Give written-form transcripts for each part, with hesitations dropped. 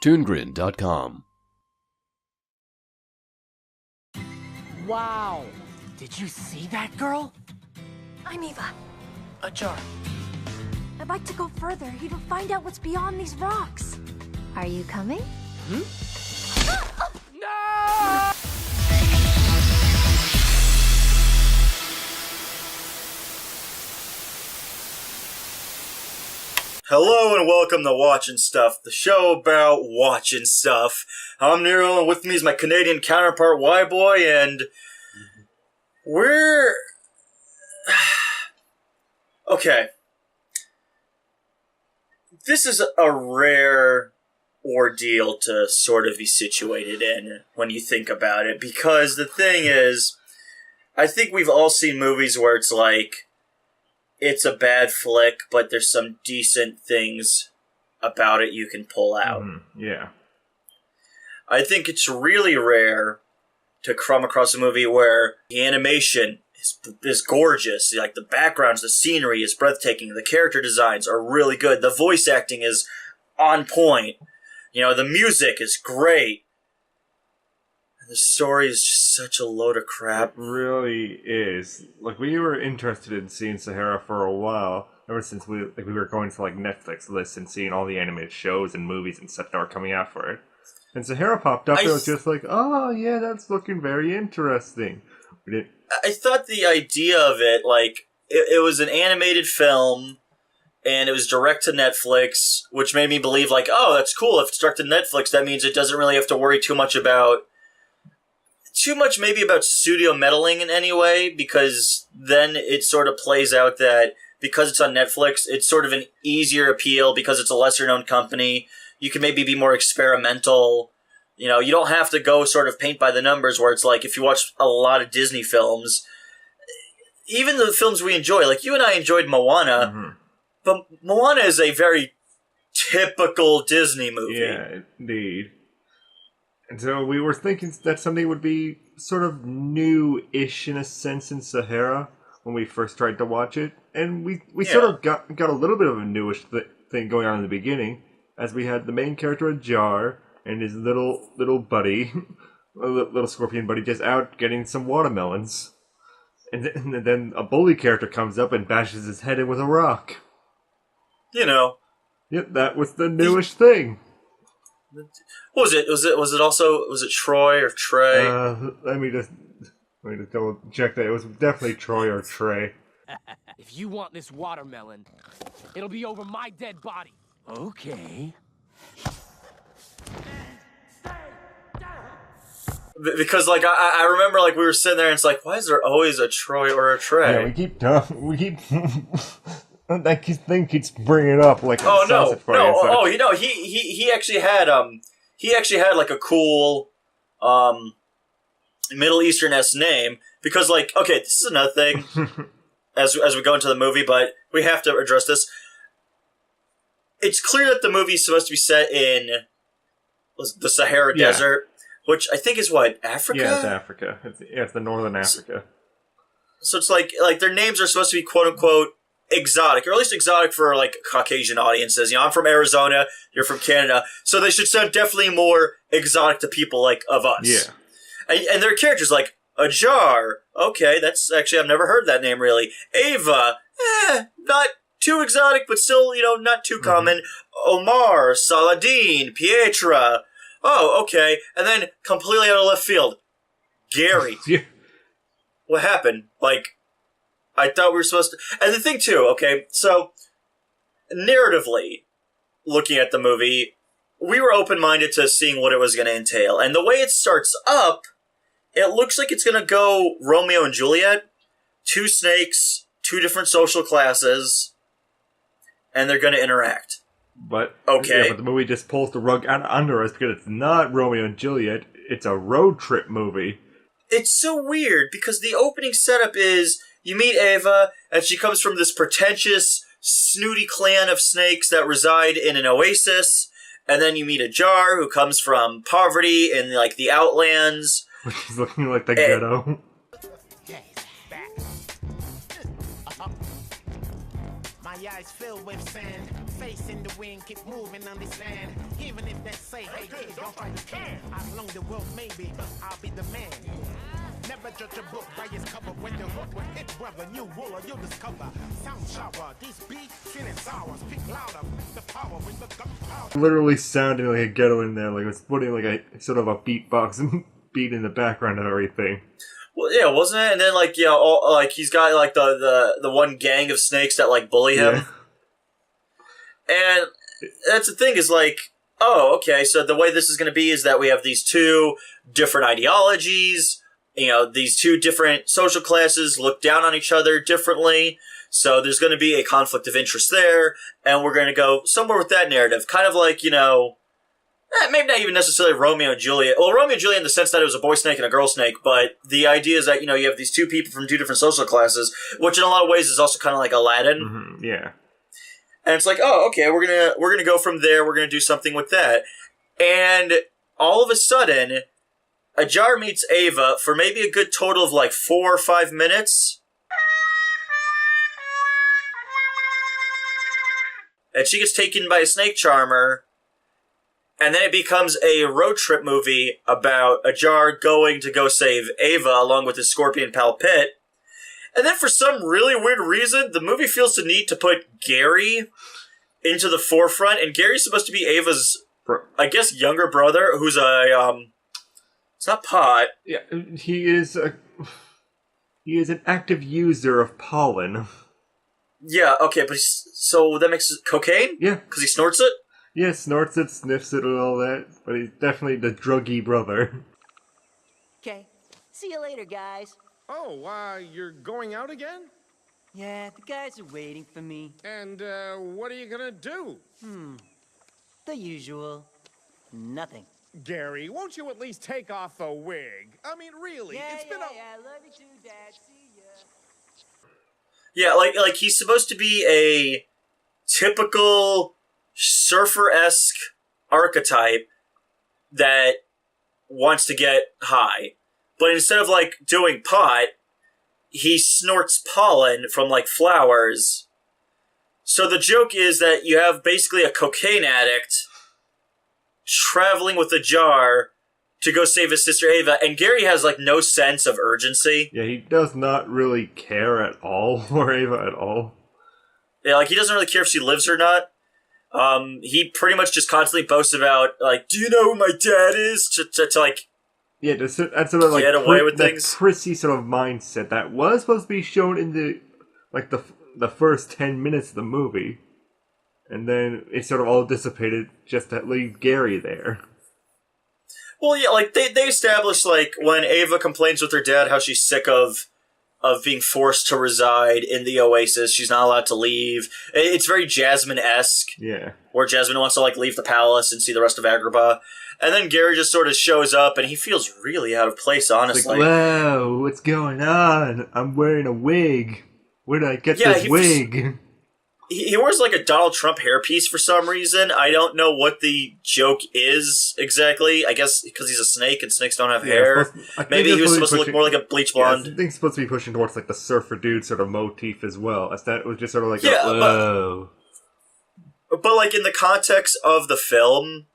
ToonGrin.com. Wow! Did you see that, girl? I'm Eva. A jar. I'd like to go further, even find out what's beyond these rocks. Are you coming? No! Hello and welcome to Watchin' Stuff, the show about watching stuff. I'm Nero, and with me is my Canadian counterpart, WHYBOY, and we're... Okay. This is a rare ordeal to sort of be situated in when you think about it, because the thing is, I think we've all seen movies where it's like, it's a bad flick, but there's some decent things about it you can pull out. Yeah. I think it's really rare to come across a movie where the animation is gorgeous. Like, the backgrounds, the scenery is breathtaking. The character designs are really good. The voice acting is on point. You know, the music is great. And the story is just such a load of crap. It really is. Like, we were interested in seeing Sahara for a while, ever since we were going to like Netflix lists and seeing all the animated shows and movies and stuff that were coming out for it. And Sahara popped up, and it was just like, oh yeah, that's looking very interesting. I thought the idea of it, like, it was an animated film, and it was direct to Netflix, which made me believe, like, oh, that's cool. If it's direct to Netflix, that means it doesn't really have to worry too much maybe about studio meddling in any way, because then it sort of plays out that because it's on Netflix, it's sort of an easier appeal because it's a lesser-known company. You can maybe be more experimental. You know, you don't have to go sort of paint by the numbers where it's like if you watch a lot of Disney films, even the films we enjoy, like you and I enjoyed Moana, but Moana is a very typical Disney movie. Yeah, indeed. And so we were thinking that something would be sort of new-ish in a sense in Sahara when we first tried to watch it. And we sort of got a little bit of a newish thing going on in the beginning, as we had the main character, Jar, and his little buddy, little scorpion buddy, just out getting some watermelons. And then a bully character comes up and bashes his head in with a rock. You know. Yep, that was the newish thing. What was it? Was it Troy or Trey? Let me just double check that. It was definitely Troy or Trey. If you want this watermelon, it'll be over my dead body. Okay. Because, like, I remember, like, we were sitting there and it's like, why is there always a Troy or a Trey? Yeah, that thing keeps bringing it up like a sausage party. You know, he actually had like a cool Middle Eastern-esque name, because, like, okay, this is another thing as we go into the movie, but we have to address this. It's clear that the movie is supposed to be set in the Sahara Desert, which I think is what, Africa? Yeah, it's Africa. It's the northern Africa. So it's like their names are supposed to be quote unquote exotic, or at least exotic for like Caucasian audiences. You know, I'm from Arizona, you're from Canada, so they should sound definitely more exotic to people like of us. Yeah. And their characters like Ajar, okay, that's actually, I've never heard that name really. Ava, not too exotic, but still, you know, not too common. Omar, Saladin, Pietra. Oh, okay. And then, completely out of left field, Gary. Yeah. What happened? Like, I thought we were supposed to... And the thing, too, okay, so, narratively, looking at the movie, we were open-minded to seeing what it was going to entail. And the way it starts up, it looks like it's going to go Romeo and Juliet. Two snakes, two different social classes, and they're going to interact. But okay, but the movie just pulls the rug out under us because it's not Romeo and Juliet. It's a road trip movie. It's so weird because the opening setup is you meet Ava, and she comes from this pretentious, snooty clan of snakes that reside in an oasis, and then you meet Ajar, who comes from poverty in like the outlands, which is looking like the ghetto. My eyes filled with sand. face in the wind, keep moving, understand. Even if they say, hey, kid, don't try to can. As long the world may be, I'll be the man. Never judge a book by its cover. When the hook with it, brother, new ruler, you'll discover. Sound shower, these beats, feeling sour. Speak louder, the power with the gunpowder. Literally sounding like a ghetto in there, like it's putting like a sort of a beatbox beat in the background of everything. Well, yeah, wasn't it? And then, like, yeah, like he's got like the one gang of snakes that like bully him, and that's the thing is like, oh, okay, so the way this is going to be is that we have these two different ideologies. You know, these two different social classes look down on each other differently. So there's going to be a conflict of interest there, and we're going to go somewhere with that narrative, kind of like, you know. Maybe not even necessarily Romeo and Juliet. Well, Romeo and Juliet in the sense that it was a boy snake and a girl snake, but the idea is that, you know, you have these two people from two different social classes, which in a lot of ways is also kind of like Aladdin. Mm-hmm, yeah. And it's like, oh, okay, we're gonna go from there, we're gonna do something with that. And all of a sudden, Ajar meets Ava for maybe a good total of like 4 or 5 minutes. And she gets taken by a snake charmer. And then it becomes a road trip movie about Ajar going to go save Ava along with his scorpion pal Pit. And then for some really weird reason, the movie feels the need to put Gary into the forefront. And Gary's supposed to be Ava's, I guess, younger brother, who's it's not pot. Yeah, he is an active user of pollen. Yeah, okay, but so that makes it cocaine? Yeah. Because he snorts it? Yeah, snorts it, sniffs it, and all that, but he's definitely the druggy brother. Okay, see you later, guys. Oh, you're going out again? Yeah, the guys are waiting for me. And, what are you gonna do? The usual. Nothing. Gary, won't you at least take off the wig? I mean, really, Yeah, it's been love you too, Dad. See ya. Yeah, like he's supposed to be a typical surfer-esque archetype that wants to get high. But instead of, like, doing pot, he snorts pollen from, like, flowers. So the joke is that you have basically a cocaine addict traveling with a jar to go save his sister Ava, and Gary has, like, no sense of urgency. Yeah, he does not really care at all for Ava at all. Yeah, like, he doesn't really care if she lives or not. He pretty much just constantly boasts about, like, do you know who my dad is? To like... Yeah, that's sort of like get away with that things. prissy sort of mindset that was supposed to be shown in the first 10 minutes of the movie. And then it sort of all dissipated just to leave Gary there. Well, yeah, like, they established, like, when Ava complains with her dad how she's sick of being forced to reside in the Oasis. She's not allowed to leave. It's very Jasmine-esque. Yeah. Where Jasmine wants to, like, leave the palace and see the rest of Agrabah. And then Gary just sort of shows up, and he feels really out of place, honestly. Like, whoa, what's going on? I'm wearing a wig. Where did I get this wig? He wears, like, a Donald Trump hairpiece for some reason. I don't know what the joke is exactly. I guess because he's a snake and snakes don't have hair. Maybe he was supposed to look more like a bleach blonde. I think it's supposed to be pushing towards, like, the surfer dude sort of motif as well. That was just sort of like, whoa. But, like, in the context of the film...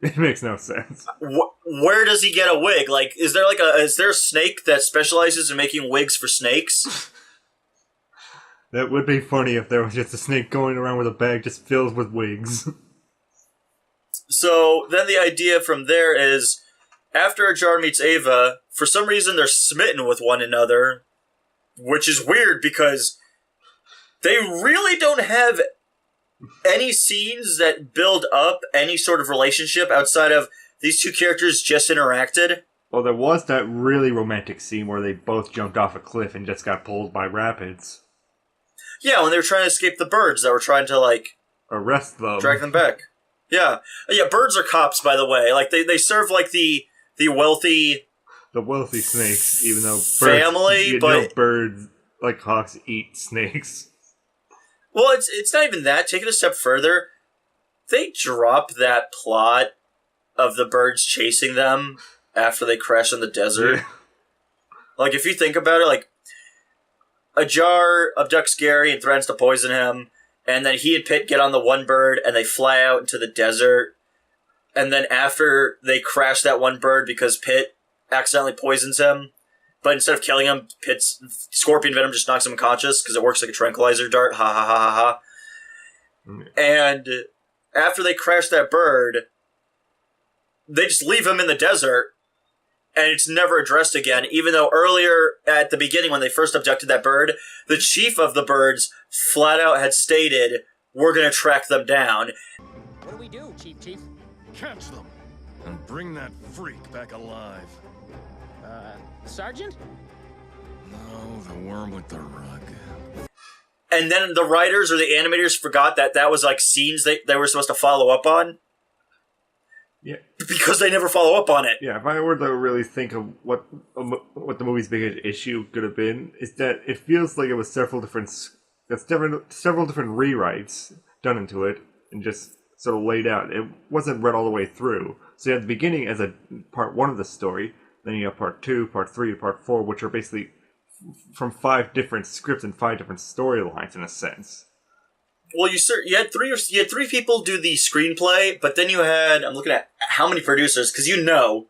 It makes no sense. Where does he get a wig? Like, is there a snake that specializes in making wigs for snakes? That would be funny if there was just a snake going around with a bag just filled with wigs. So, then the idea from there is, after Ajar meets Ava, for some reason they're smitten with one another, which is weird because they really don't have any scenes that build up any sort of relationship outside of these two characters just interacted. Well, there was that really romantic scene where they both jumped off a cliff and just got pulled by rapids. Yeah, when they were trying to escape the birds that were trying to, like... arrest them. Drag them back. Yeah. Yeah, birds are cops, by the way. Like, they serve, like, the wealthy... The wealthy snakes, even though birds... Family, but... birds, like hawks, eat snakes. Well, it's not even that. Take it a step further. They drop that plot of the birds chasing them after they crash in the desert. Yeah. Like, if you think about it, like... Ajar abducts Gary and threatens to poison him. and then he and Pitt get on the one bird, and they fly out into the desert. And then after they crash that one bird because Pitt accidentally poisons him, but instead of killing him, Pitt's scorpion venom just knocks him unconscious because it works like a tranquilizer dart. Ha ha ha ha ha. And after they crash that bird, they just leave him in the desert, and it's never addressed again, even though earlier at the beginning when they first abducted that bird, the chief of the birds flat out had stated, we're going to track them down. What do we do, Chief? Catch them and bring that freak back alive. Sergeant? No, the worm with the rug. And then the writers or the animators forgot that that was like scenes they were supposed to follow up on. Yeah. Because they never follow up on it. Yeah, if I were to really think of what the movie's biggest issue could have been, is that it feels like it was several different rewrites done into it and just sort of laid out. It wasn't read all the way through. So you had the beginning as a part 1 of the story, then you have part 2, part 3, and part 4, which are basically from 5 different scripts and 5 different storylines in a sense. Well, you had three people do the screenplay, but then you had, I'm looking at how many producers, because you know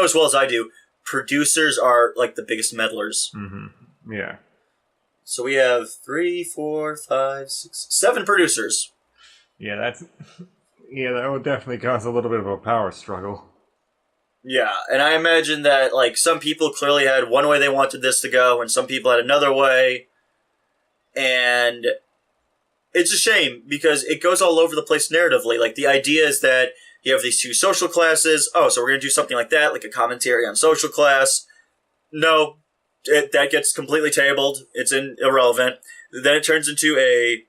as well as I do, producers are like the biggest meddlers. Mm-hmm. Yeah. So we have 7 producers. Yeah, that would definitely cause a little bit of a power struggle. Yeah, and I imagine that like some people clearly had one way they wanted this to go, and some people had another way, and it's a shame because it goes all over the place narratively. Like the idea is that you have these 2 social classes. Oh, so we're going to do something like that, like a commentary on social class. No, that gets completely tabled. It's irrelevant. Then it turns into a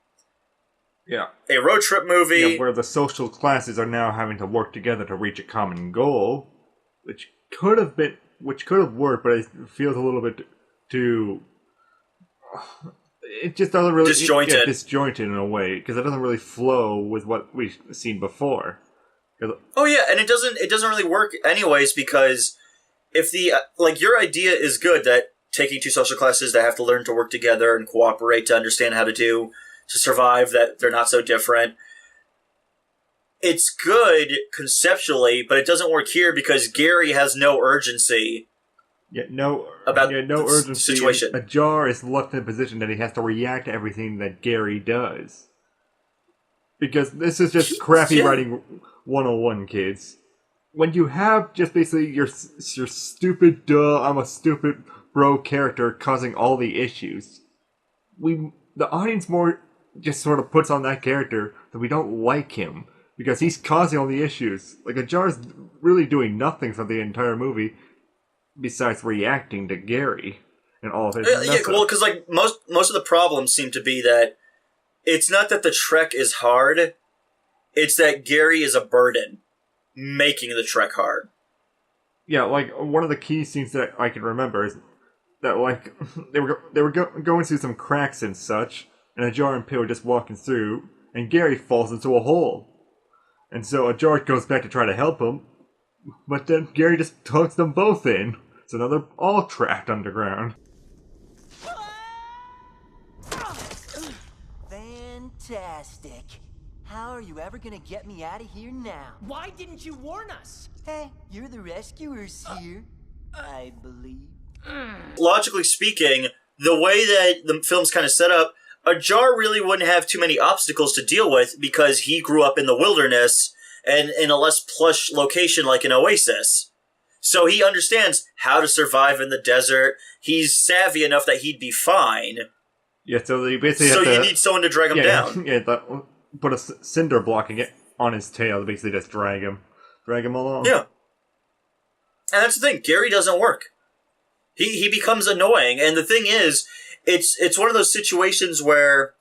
road trip movie. Yeah, where the social classes are now having to work together to reach a common goal, which could have worked, but it feels a little bit too... It just doesn't really... Disjointed. Disjointed in a way, because it doesn't really flow with what we've seen before. Oh yeah, and it doesn't really work anyways, because if your idea is good, that taking 2 social classes that have to learn to work together and cooperate to understand how to survive, that they're not so different. It's good conceptually, but it doesn't work here because Gary has no urgency. No urgency. Situation. A Jar is left in a position that he has to react to everything that Gary does. Because this is just crappy writing 101, kids. When you have just basically your stupid I'm a stupid bro character causing all the issues, the audience more just sort of puts on that character that we don't like him because he's causing all the issues. Like a Jar's really doing nothing for the entire movie besides reacting to Gary and all of his well, because like most of the problems seem to be that it's not that the trek is hard, it's that Gary is a burden making the trek hard. Yeah, like one of the key scenes that I can remember is that like they were going through some cracks and such, and Ajar and Pitt were just walking through, and Gary falls into a hole, and so Ajar goes back to try to help him, but then Gary just tugs them both in, so now they're all trapped underground. Fantastic. How are you ever gonna get me out of here now? Why didn't you warn us? Hey, you're the rescuers here, I believe. Logically speaking, the way that the film's kind of set up, Ajar really wouldn't have too many obstacles to deal with because he grew up in the wilderness and in a less plush location like an oasis. So he understands how to survive in the desert. He's savvy enough that he'd be fine. Yeah, so you basically so have to... you need someone to drag him down. Yeah, put a cinder blocking it on his tail to basically just drag him along. Yeah. And that's the thing, Gary doesn't work. He becomes annoying, and the thing is, it's one of those situations where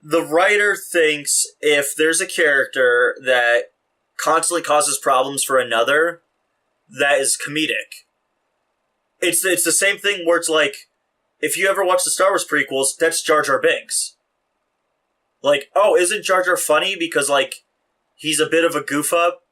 the writer thinks if there's a character that constantly causes problems for another, that is comedic. It's the same thing where it's like, if you ever watch the Star Wars prequels, that's Jar Jar Binks. Like, oh, isn't Jar Jar funny because, like, he's a bit of a goof-up,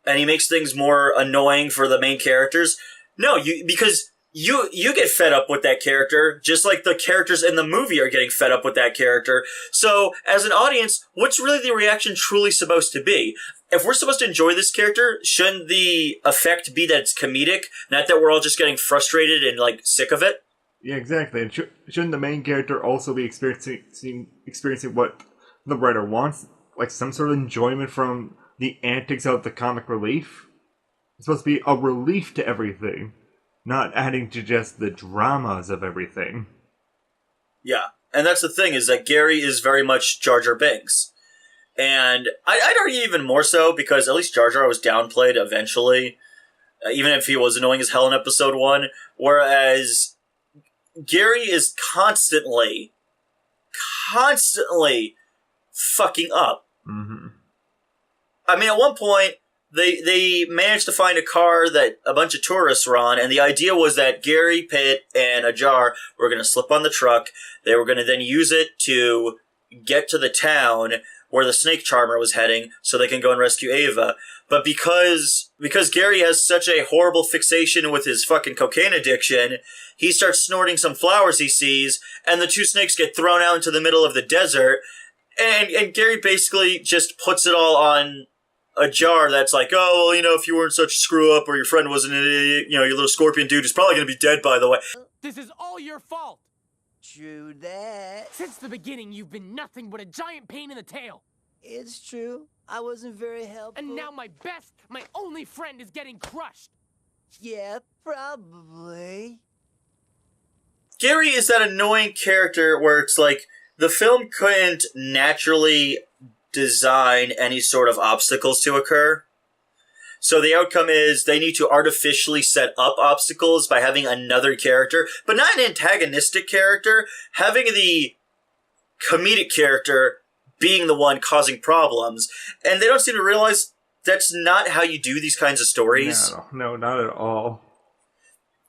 and he makes things more annoying for the main characters? No, because you get fed up with that character, just like the characters in the movie are getting fed up with that character. So, as an audience, what's really the reaction truly supposed to be? If we're supposed to enjoy this character, shouldn't the effect be that it's comedic, not that we're all just getting frustrated and, like, sick of it? Yeah, exactly. And shouldn't the main character also be experiencing what the writer wants? Like, some sort of enjoyment from the antics of the comic relief? It's supposed to be a relief to everything, not adding to just the dramas of everything. Yeah, and that's the thing, is that Gary is very much Jar Jar Binks. And I'd argue even more so, because at least Jar Jar was downplayed eventually, even if he was annoying as hell in episode 1, whereas Gary is constantly fucking up. Mm-hmm. I mean, at one point, They managed to find a car that a bunch of tourists were on, and the idea was that Gary, Pitt, and Ajar were going to slip on the truck. They were going to then use it to get to the town where the snake charmer was heading so they can go and rescue Ava. But because Gary has such a horrible fixation with his fucking cocaine addiction, he starts snorting some flowers he sees, and the two snakes get thrown out into the middle of the desert, and Gary basically just puts it all on a jar that's like, oh, well, you know, if you weren't such a screw-up or your friend wasn't an idiot, you know, your little scorpion dude is probably going to be dead, by the way. This is all your fault. True that. Since the beginning, you've been nothing but a giant pain in the tail. It's true. I wasn't very helpful. And now my only friend is getting crushed. Yeah, probably. Gary is that annoying character where it's like, the film couldn't naturally design any sort of obstacles to occur. So the outcome is they need to artificially set up obstacles by having another character, but not an antagonistic character, having the comedic character being the one causing problems. And they don't seem to realize that's not how you do these kinds of stories. No, not at all.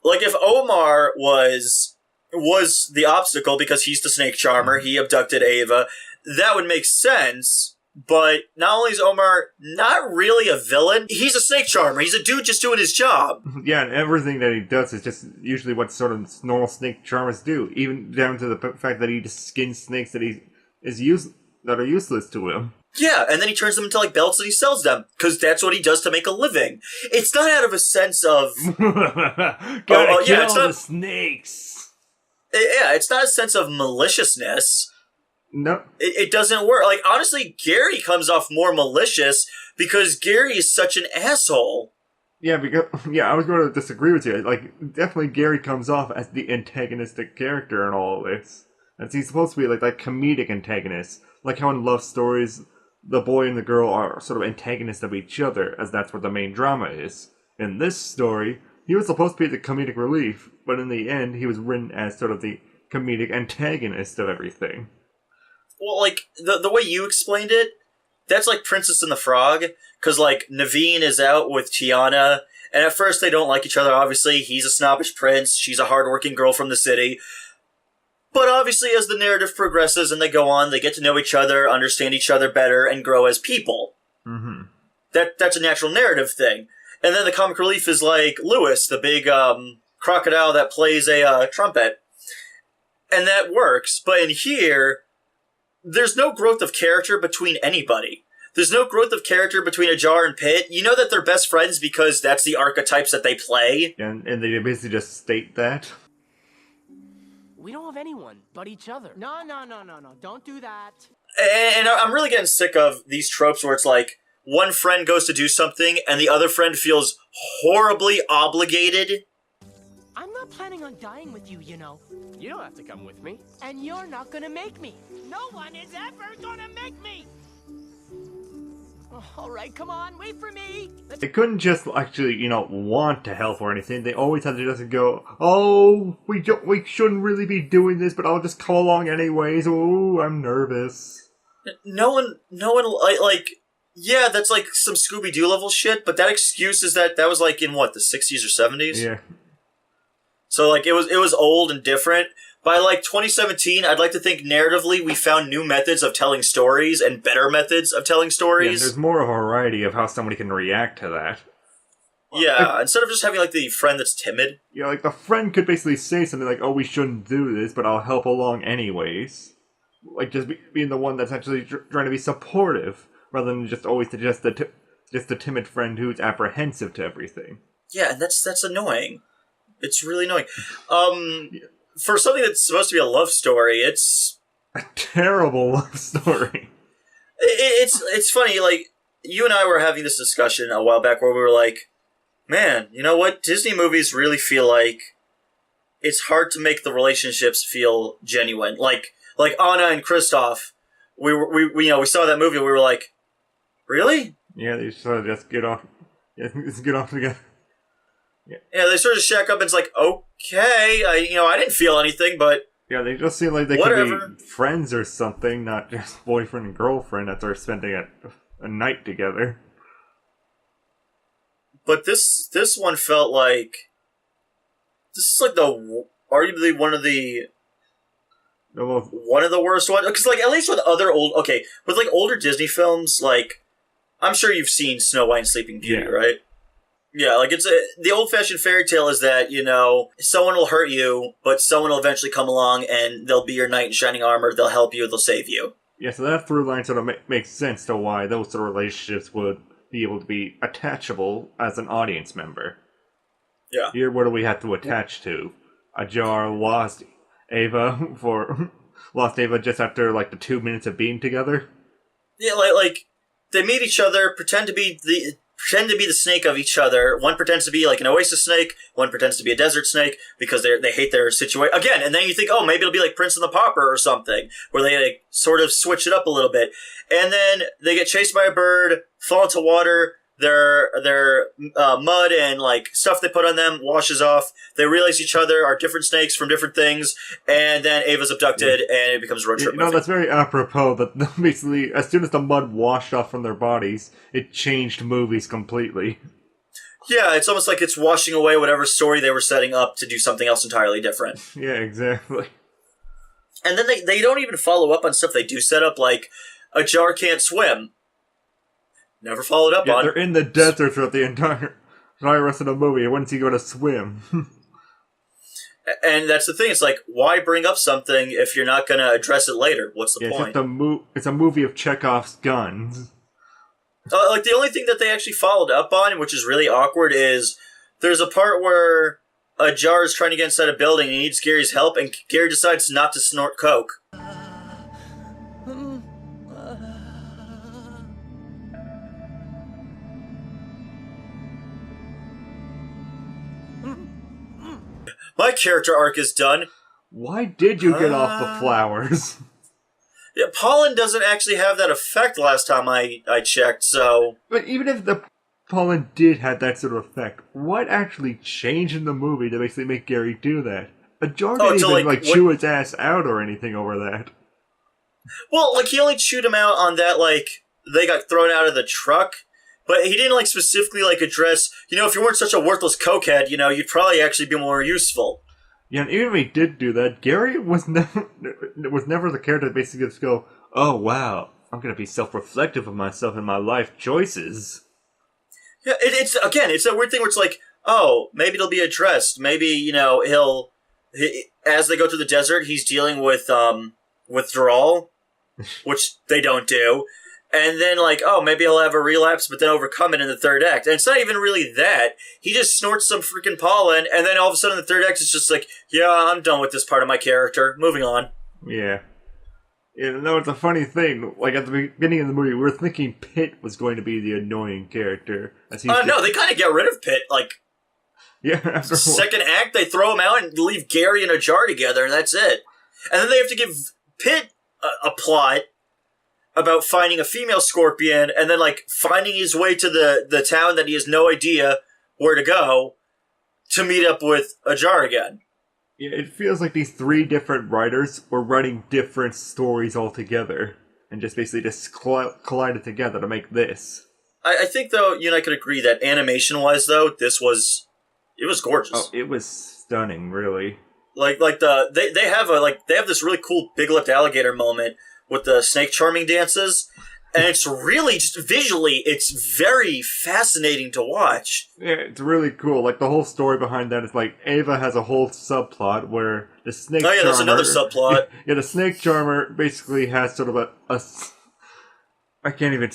Like, if Omar was the obstacle because he's the snake charmer, he abducted Ava, that would make sense. But not only is Omar not really a villain, he's a snake charmer. He's a dude just doing his job. Yeah, and everything that he does is just usually what sort of normal snake charmers do. Even down to the fact that he just skins snakes that that are useless to him. Yeah, and then he turns them into, like, belts and he sells them. Because that's what he does to make a living. It's not out of a sense of... Gotta kill all the snakes. Yeah, it's not a sense of maliciousness. No. It doesn't work. Like, honestly, Gary comes off more malicious because Gary is such an asshole. Yeah, I was going to disagree with you. Like, definitely Gary comes off as the antagonistic character in all of this. And he's supposed to be like that comedic antagonist. Like how in love stories, the boy and the girl are sort of antagonists of each other, as that's what the main drama is. In this story, he was supposed to be the comedic relief, but in the end, he was written as sort of the comedic antagonist of everything. Well, like, the way you explained it, that's like Princess and the Frog, because, like, Naveen is out with Tiana, and at first they don't like each other, obviously. He's a snobbish prince, she's a hardworking girl from the city. But obviously, as the narrative progresses and they go on, they get to know each other, understand each other better, and grow as people. Mm-hmm. That's a natural narrative thing. And then the comic relief is like Lewis, the big crocodile that plays a trumpet. And that works, but in here... there's no growth of character between anybody. There's no growth of character between Ajar and Pitt. You know that they're best friends because that's the archetypes that they play. And they basically just state that. We don't have anyone but each other. No. Don't do that. And I'm really getting sick of these tropes where it's like, one friend goes to do something and the other friend feels horribly obligated. I'm not planning on dying with you, you know. You don't have to come with me. And you're not gonna make me. No one is ever gonna make me! All right, come on, wait for me! They couldn't just actually, want to help or anything. They always had to just go, oh, we shouldn't really be doing this, but I'll just come along anyways. Oh, I'm nervous. No one, like, yeah, that's like some Scooby-Doo level shit, but that excuse is that was like in what, the 60s or 70s? Yeah. So, like, it was old and different. By, like, 2017, I'd like to think narratively we found new methods of telling stories and better methods of telling stories. Yeah, there's more of a variety of how somebody can react to that. Yeah, instead of just having, like, the friend that's timid. Yeah, like, the friend could basically say something like, oh, we shouldn't do this, but I'll help along anyways. Like, just being the one that's actually trying to be supportive, rather than just always just the timid friend who's apprehensive to everything. Yeah, and that's annoying. It's really annoying. For something that's supposed to be a love story, it's... a terrible love story. It's funny, like, you and I were having this discussion a while back where we were like, man, you know what? Disney movies really feel like it's hard to make the relationships feel genuine. Like Anna and Kristoff, we saw that movie and we were like, really? Yeah, they sort of just get off together. Yeah, they sort of shack up and it's like, okay, I didn't feel anything, but yeah, they just seem like they could be friends or something, not just boyfriend and girlfriend that they're spending a night together. But this one felt like this is like arguably one of the worst ones, because like at least with other with like older Disney films, like I'm sure you've seen Snow White and Sleeping Beauty, right? Yeah, like it's the old-fashioned fairy tale is that, someone will hurt you, but someone will eventually come along and they'll be your knight in shining armor, they'll help you, they'll save you. Yeah, so that through line sort of makes sense to why those sort of relationships would be able to be attachable as an audience member. Yeah. Here, what do we have to attach to? A jar lost Ava just after, like, the 2 minutes of being together? Yeah, like they meet each other, pretend to be the snake of each other. One pretends to be like an oasis snake, one pretends to be a desert snake because they hate their situation. Again, and then you think, oh, maybe it'll be like Prince and the Pauper or something, where they like, sort of switch it up a little bit. And then they get chased by a bird, fall into water, their mud and like stuff they put on them washes off. They realize each other are different snakes from different things, and then Ava's abducted, and it becomes a road trip movie. That's very apropos that basically, as soon as the mud washed off from their bodies, it changed movies completely. Yeah, it's almost like it's washing away whatever story they were setting up to do something else entirely different. Yeah, exactly. And then they don't even follow up on stuff they do set up, like a jar can't swim. Never followed up on. They're in the desert throughout the entire rest of the movie. When's he going to swim? And that's the thing. It's like, why bring up something if you're not going to address it later? What's the point? It's a movie of Chekhov's guns. Like, the only thing that they actually followed up on, which is really awkward, is there's a part where a jar is trying to get inside a building and he needs Gary's help, and Gary decides not to snort coke. My character arc is done. Why did you get off the flowers? Yeah, pollen doesn't actually have that effect last time I checked, so... But even if the pollen did have that sort of effect, what actually changed in the movie to basically make Gary do that? A jar didn't even chew his ass out or anything over that. Well, like, he only chewed him out on that, like, they got thrown out of the truck. But he didn't, like, specifically, like, address, if you weren't such a worthless cokehead, you'd probably actually be more useful. Yeah, and even if he did do that, Gary was never the character that basically just go, oh, wow, I'm going to be self-reflective of myself and my life choices. Yeah, it's a weird thing where it's like, oh, maybe it'll be addressed. Maybe, as they go through the desert, he's dealing with, withdrawal, which they don't do. And then, like, oh, maybe he'll have a relapse, but then overcome it in the third act. And it's not even really that. He just snorts some freaking pollen, and then all of a sudden in the third act, it's just like, yeah, I'm done with this part of my character. Moving on. Yeah. No, it's a funny thing. Like, at the beginning of the movie, we were thinking Pitt was going to be the annoying character. No, they kind of get rid of Pitt. Like, yeah, after second act, they throw him out and leave Gary in a jar together, and that's it. And then they have to give Pitt a plot about finding a female scorpion and then, like, finding his way to the town that he has no idea where to go to meet up with a jar again. Yeah, it feels like these three different writers were writing different stories altogether and just basically collided together to make this. I think, though, you and I could agree that animation-wise, though, it was gorgeous. Oh, it was stunning, really. They have this really cool big-lipped alligator moment with the snake charming dances, And it's really just visually, it's very fascinating to watch. Yeah, it's really cool. Like, the whole story behind that is, like, Ava has a whole subplot where the snake charmer... there's another subplot. Yeah, the snake charmer basically has sort of a I can't even...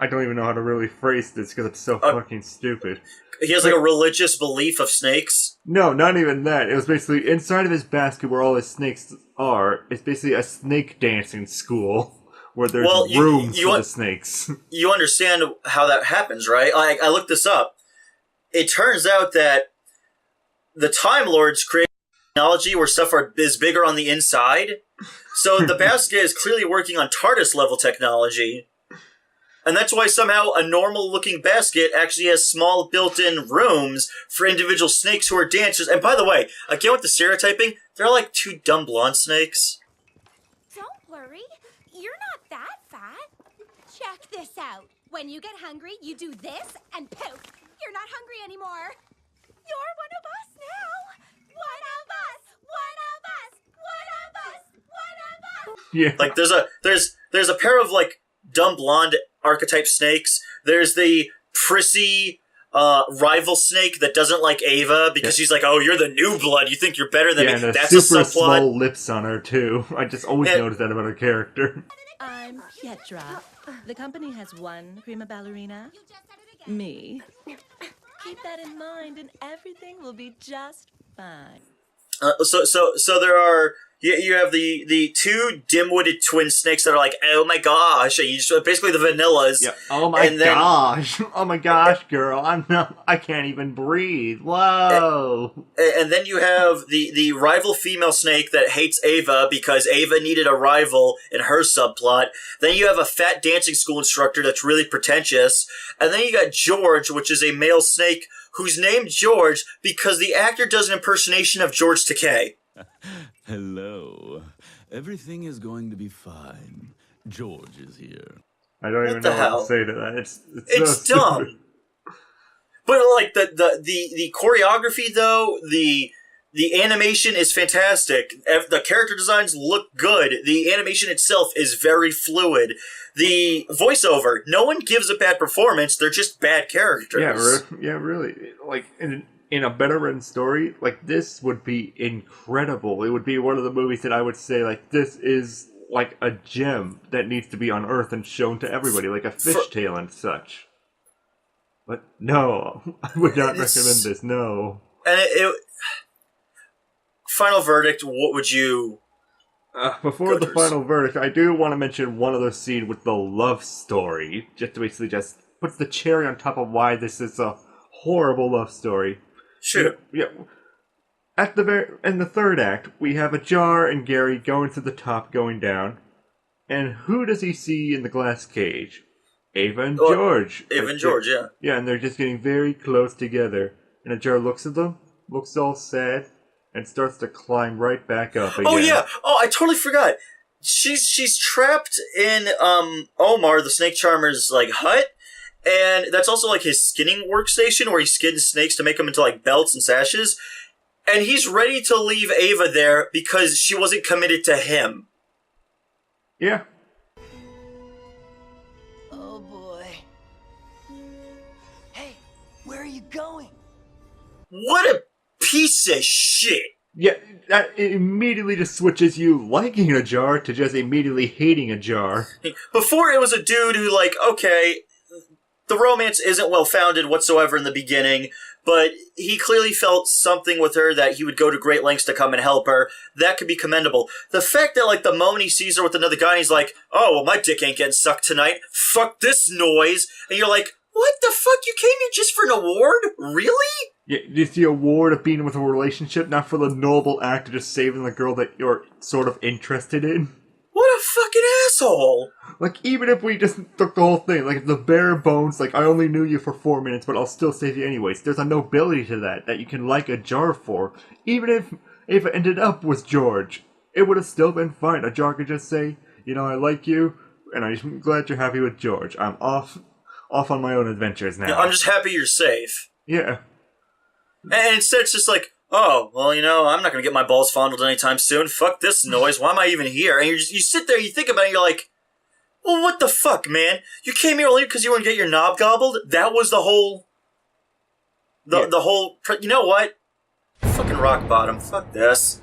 I don't even know how to really phrase this because it's so fucking stupid. He has, like, a religious belief of snakes? No, not even that. It was basically inside of his basket where all his snakes are. It's basically a snake dancing school. Where there's rooms for the snakes. You understand how that happens, right? I looked this up. It turns out that the Time Lords create technology where stuff is bigger on the inside. So the basket is clearly working on TARDIS-level technology. And that's why somehow a normal-looking basket actually has small built-in rooms for individual snakes who are dancers. And by the way, again with the stereotyping, they're like 2 dumb blonde snakes. Don't worry. You're not that fat. Check this out. When you get hungry, you do this and poof. You're not hungry anymore. You're one of us now. One of us. One of us. One of us. One of us. Yeah. Like there's a pair of like dumb blonde archetype snakes. There's the prissy rival snake that doesn't like Ava because she's like, oh, you're the new blood. You think you're better than me. And that's super a subplot. Small lips on her too. I just always noticed that about her character. I'm Pietra. The company has one prima ballerina. Me. Keep that in mind and everything will be just fine. So there are you have the 2 dim-witted twin snakes that are like, oh my gosh, you just basically the vanillas. Yeah. Oh my gosh! Oh my gosh, girl! I can't even breathe. Whoa! And then you have the rival female snake that hates Ava because Ava needed a rival in her subplot. Then you have a fat dancing school instructor that's really pretentious. And then you got George, which is a male snake who's named George because the actor does an impersonation of George Takei. Hello. Everything is going to be fine. George is here. I don't even know what to say to that. It's so dumb. stupid. But like the choreography though, the animation is fantastic. The character designs look good. The animation itself is very fluid. The voiceover, no one gives a bad performance. They're just bad characters. Yeah, really. Like in a better written story, like this would be incredible. It would be one of the movies that I would say like this is like a gem that needs to be unearthed and shown to everybody, like a fishtail and such. But no, I would not recommend this. No. And final verdict. What would you? Before the final verdict, I do want to mention one other scene with the love story, just to basically just puts the cherry on top of why this is a horrible love story. Sure. Yeah. In the third act, we have a Jar and Gary going to the top, going down, and who does he see in the glass cage? Ava and George. Ava and George, yeah. Yeah, and they're just getting very close together, and a Jar looks at them, looks all sad, and starts to climb right back up again. Oh yeah! Oh, I totally forgot. She's trapped in Omar, the snake charmer's like hut, and that's also like his skinning workstation where he skins snakes to make them into like belts and sashes. And he's ready to leave Ava there because she wasn't committed to him. Yeah. Oh boy. Hey, where are you going? What a piece of shit! Yeah, that immediately just switches you liking a Jar to just immediately hating a Jar. Before it was a dude who, like, okay, the romance isn't well-founded whatsoever in the beginning, but he clearly felt something with her that he would go to great lengths to come and help her. That could be commendable. The fact that, like, the moment he sees her with another guy and he's like, oh, well, my dick ain't getting sucked tonight. Fuck this noise. And you're like, what the fuck? You came here just for an award? Really? Yeah, it's the award of being with a relationship, not for the noble act of just saving the girl that you're sort of interested in. What a fucking asshole! Like, even if we just took the whole thing, like, the bare bones, like, I only knew you for 4 minutes, but I'll still save you anyways. There's a nobility to that you can like a Jar for. Even if it ended up with George, it would have still been fine. A Jar could just say, you know, I like you, and I'm glad you're happy with George. I'm off on my own adventures now. Yeah, I'm just happy you're safe. Yeah. And instead it's just like, oh, well, you know, I'm not going to get my balls fondled anytime soon. Fuck this noise. Why am I even here? And you sit there, you think about it, and you're like, Well, what the fuck, man? You came here only because you want to get your knob gobbled? That was the whole... The whole... You know what? Fucking rock bottom. Fuck this.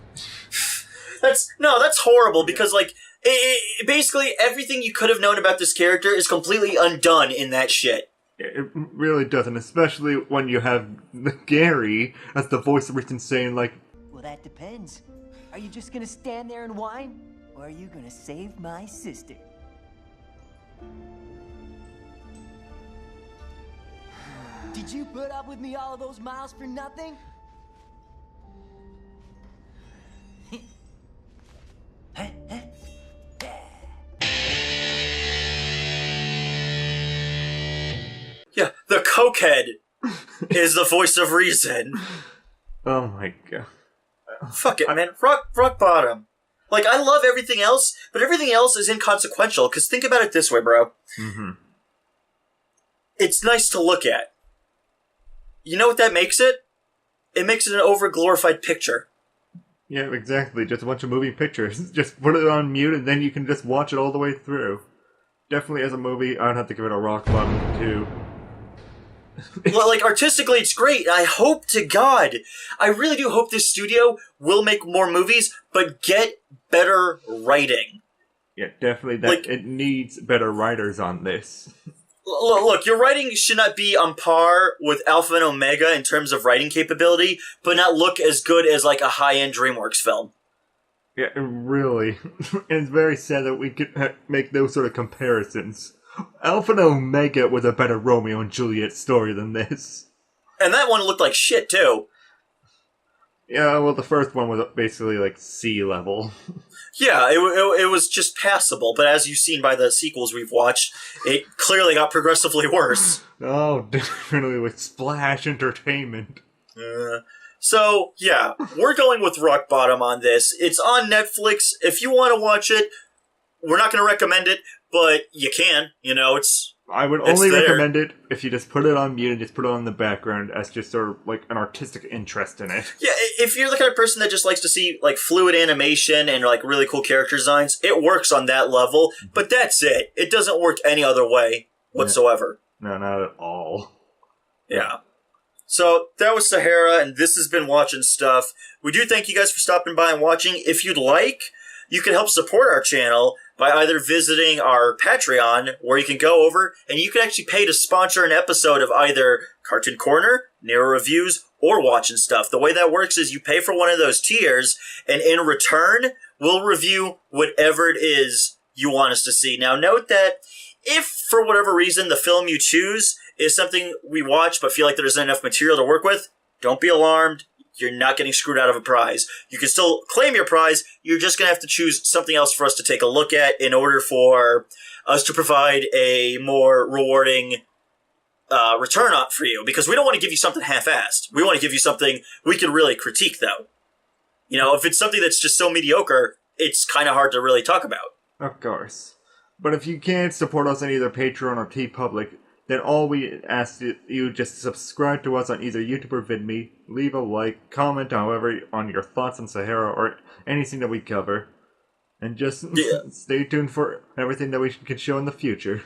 That's horrible because, like, basically everything you could have known about this character is completely undone in that shit. It really doesn't, especially when you have Gary as the voice of reason saying, like... Well, that depends. Are you just gonna stand there and whine? Or are you gonna save my sister? Did you put up with me all of those miles for nothing? Yeah, the cokehead is the voice of reason. Oh my god. Fuck it, man. Rock bottom. Like, I love everything else, but everything else is inconsequential, because think about it this way, bro. Mm-hmm. It's nice to look at. You know what that makes it? It makes it an over-glorified picture. Yeah, exactly. Just a bunch of moving pictures. Just put it on mute, and then you can just watch it all the way through. Definitely, as a movie, I'd have to give it a rock bottom, too. Well, like, artistically, it's great. I hope to God, I really do hope this studio will make more movies, but get better writing. Yeah, definitely. It needs better writers on this. Look, your writing should not be on par with Alpha and Omega in terms of writing capability, but not look as good as, like, a high-end DreamWorks film. Yeah, really. And it's very sad that we could make those sort of comparisons. Alpha and Omega was a better Romeo and Juliet story than this. And that one looked like shit, too. Yeah, well, the first one was basically, like, sea level. Yeah, it was just passable, but as you've seen by the sequels we've watched, it clearly got progressively worse. Oh, definitely with Splash Entertainment. So, yeah, we're going with Rock Bottom on this. It's on Netflix. If you want to watch it, we're not going to recommend it, but you can. You know, I would only recommend it if you just put it on mute and just put it on the background as just sort of like an artistic interest in it. Yeah, if you're the kind of person that just likes to see like fluid animation and like really cool character designs, it works on that level, but that's it. It doesn't work any other way whatsoever. No, not at all. Yeah. So that was Sahara, and this has been Watchin' Stuff. We do thank you guys for stopping by and watching. If you'd like, you can help support our channel by either visiting our Patreon, where you can go over and you can actually pay to sponsor an episode of either Cartoon Corner, NERO Reviews, or Watchin' Stuff. The way that works is you pay for one of those tiers, and in return, we'll review whatever it is you want us to see. Now, note that if, for whatever reason, the film you choose is something we watch but feel like there isn't enough material to work with, don't be alarmed. You're not getting screwed out of a prize. You can still claim your prize. You're just going to have to choose something else for us to take a look at in order for us to provide a more rewarding return on for you. Because we don't want to give you something half-assed. We want to give you something we can really critique, though. You know, if it's something that's just so mediocre, it's kind of hard to really talk about. Of course. But if you can't support us on either Patreon or TeePublic, then all we ask you just subscribe to us on either YouTube or VidMe, leave a like, comment however on your thoughts on Sahara or anything that we cover, and just stay tuned for everything that we can show in the future.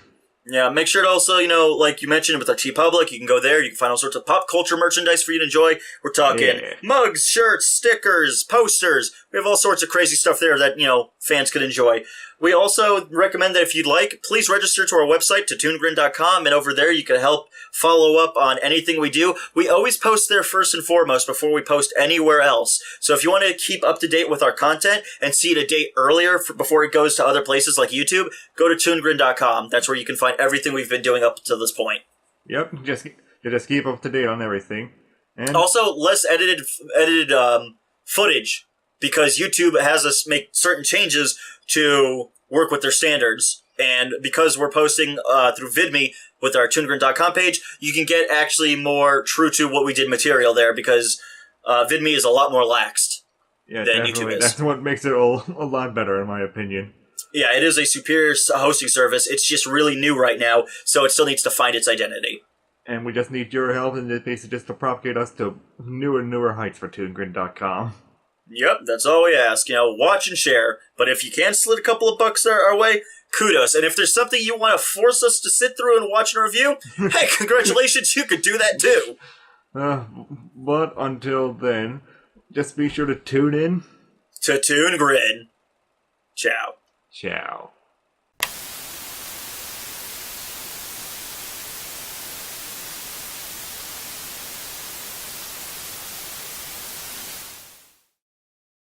Yeah, make sure to also, you know, like you mentioned with our TeePublic, you can go there, you can find all sorts of pop culture merchandise for you to enjoy. We're talking mugs, shirts, stickers, posters. We have all sorts of crazy stuff there that, you know, fans could enjoy. We also recommend that if you'd like, please register to our website, to ToonGrin.com, and over there you can help follow up on anything we do. We always post there first and foremost before we post anywhere else. So if you want to keep up to date with our content and see it a date earlier before it goes to other places like YouTube, go to ToonGrin.com. That's where you can find everything we've been doing up to this point. Yep, just keep up to date on everything. And also, less edited footage, because YouTube has us make certain changes to work with their standards. And because we're posting through VidMe with our ToonGrin.com page, you can get actually more true to what we did material there, because VidMe is a lot more laxed than YouTube is. That's what makes it a lot better, in my opinion. Yeah, it is a superior hosting service. It's just really new right now, so it still needs to find its identity. And we just need your help, and basically just to propagate us to newer and newer heights for ToonGrin.com. Yep, that's all we ask. You know, watch and share. But if you can slid a couple of bucks our way, kudos. And if there's something you want to force us to sit through and watch and review, hey, congratulations, you could do that too. But until then, just be sure to tune in to ToonGrin. Ciao. Ciao.